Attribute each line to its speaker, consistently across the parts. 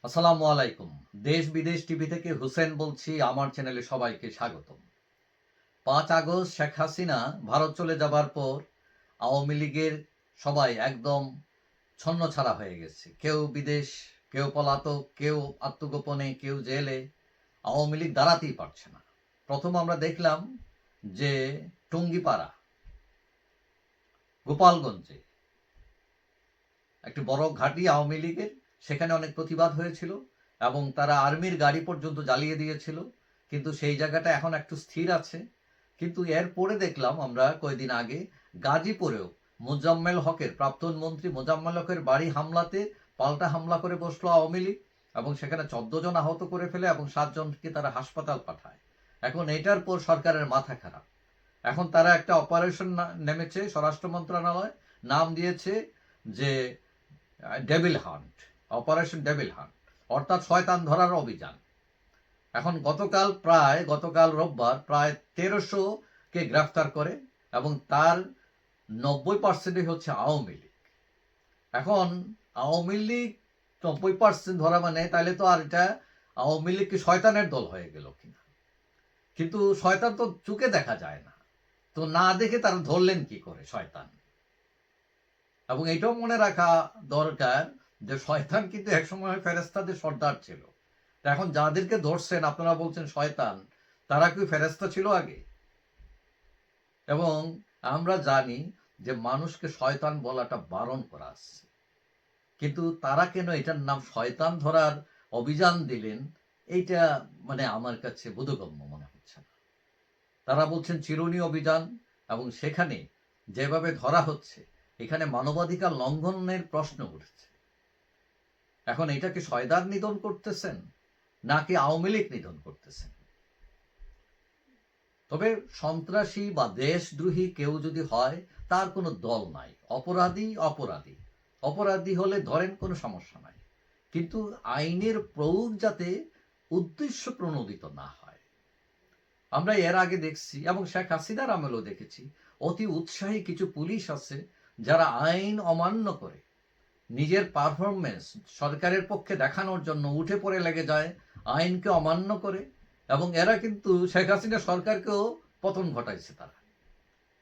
Speaker 1: আসসালামু আলাইকুম। দেশ বিদেশ টিভি থেকে হুসেন বলছি। আমার চ্যানেলে সবাইকে স্বাগতম। ৫ আগস্ট শেখ হাসিনা ভারত চলে যাবার পর আওয়ামী লীগের সবাই একদম ছন্নছাড়া হয়ে গেছে। কেউ বিদেশ, কেউ পলাতক, কেউ আত্মগোপনে, কেউ জেলে। আওয়ামী লীগ দাঁড়াতেই পারছে না। প্রথম আমরা দেখলাম যে টুঙ্গিপাড়া, গোপালগঞ্জে একটি বড় ঘাঁটি আওয়ামী লীগের, সেখানে অনেক প্রতিবাদ হয়েছিল এবং তারা আর্মির গাড়ি পর্যন্ত জ্বালিয়ে দিয়েছিল। কিন্তু সেই জায়গাটা এখন একটু স্থির আছে। কিন্তু এরপরে দেখলাম আমরা কয়েকদিন আগে গাজীপুরেও মোজাম্মেল হকের, প্রাক্তন মন্ত্রী মোজাম্মেল হকের বাড়ি হামলাতে পাল্টা হামলা করে বসলো আওয়ামী লীগ এবং সেখানে ১৪ জন আহত করে ফেলে এবং ৭ জনকে তারা হাসপাতাল পাঠায়। এখন এটার পর সরকারের মাথা খারাপ। এখন তারা একটা অপারেশন নেমেছে, স্বরাষ্ট্র মন্ত্রণালয় নাম দিয়েছে যে devil hunt, operation devil hunt, অর্থাৎ শয়তান ধরার অভিযান। এখন গতকাল রোববার প্রায় ১৩০০-কে গ্রেফতার করে এবং তার ৯০% হচ্ছে আওয়ামী লীগ। এখন আওয়ামী লীগ ৯০% ধরা মানে তাহলে তো আর এটা আওয়ামী লীগ কি শয়তানের দল হয়ে গেল কিনা? কিন্তু শয়তান তো চোখে দেখা যায় না, তো না দেখে তারা ধরলেন কি করে শয়তান? এবং এটাও মনে রাখা দরকার যে শয়তান কিন্তু একসময় ফেরেশতাদের সর্দার ছিল। এখন যাদেরকে ধরছেন আপনারা বলছেন শয়তান, তারা কি ফেরেশতা ছিল আগে? এবং আমরা জানি যে মানুষকে শয়তান বলাটা বারণ করা আছে, কিন্তু তারা কেন এটার নাম শয়তান ধরার অভিযান দিলেন, এইটা মানে আমার কাছে বোধগম্য মনে হচ্ছে না। তারা বলছেন চিরুনি অভিযান, এবং সেখানে যেভাবে ধরা হচ্ছে, এখানে মানবাধিকার লঙ্ঘনের প্রশ্ন উঠেছে। এখন এটাকে শয়তান নিধন করতেছেন নাকি আওয়ামী লীগ নিধন করতেছেন? তবে সন্ত্রাসী বা দেশদ্রোহী কেউ যদি হয়, তার কোনো দল নাই। অপরাধী হলে ধরেন, কোনো সমস্যা নাই, কিন্তু আইনের প্রয়োগ যাতে উদ্দেশ্য প্রণোদিত না হয়। আমরা এর আগে দেখছি এবং শেখ হাসিনার আমলেও দেখেছি, অতি উৎসাহী কিছু পুলিশ আছে যারা আইন অমান্য করে নিজের পারফরমেন্স সরকারের পক্ষে দেখানোর জন্য উঠে পড়ে লেগে যায়, আইনকে অমান্য করে, এবং এরা কিন্তু শেখ হাসিনা সরকারকেও পতন ঘটাইছে তারা,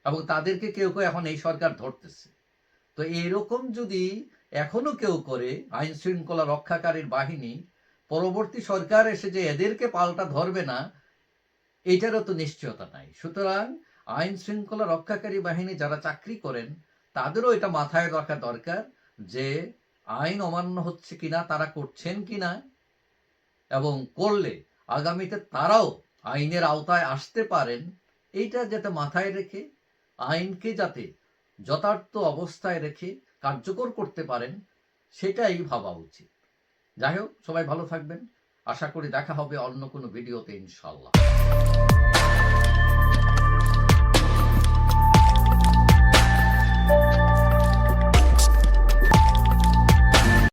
Speaker 1: এবং তাদেরকে কেউ কেউ এখন এই সরকার ধরতেছে। তো এইরকম যদি এখনো কেউ করে আইন শৃঙ্খলা রক্ষাকারীর বাহিনী, পরবর্তী সরকার এসে যে এদেরকে পাল্টা ধরবে না, এইটারও তো নিশ্চয়তা নাই। সুতরাং আইন শৃঙ্খলা রক্ষাকারী বাহিনী যারা চাকরি করেন, তাদেরও এটা মাথায় রাখা দরকার যে আইন অমান্য হচ্ছে কিনা, তারা করছেন কিনা, এবং করলে আগামীতে তারাও আইনের আওতায় আসতে পারেন, এইটা যাতে মাথায় রেখে আইনকে যাতে যথার্থ অবস্থায় রেখে কার্যকর করতে পারেন, সেটাই ভাবা উচিত। যাই হোক, সবাই ভালো থাকবেন। আশা করি দেখা হবে অন্য কোনো ভিডিওতে, ইনশাআল্লাহ।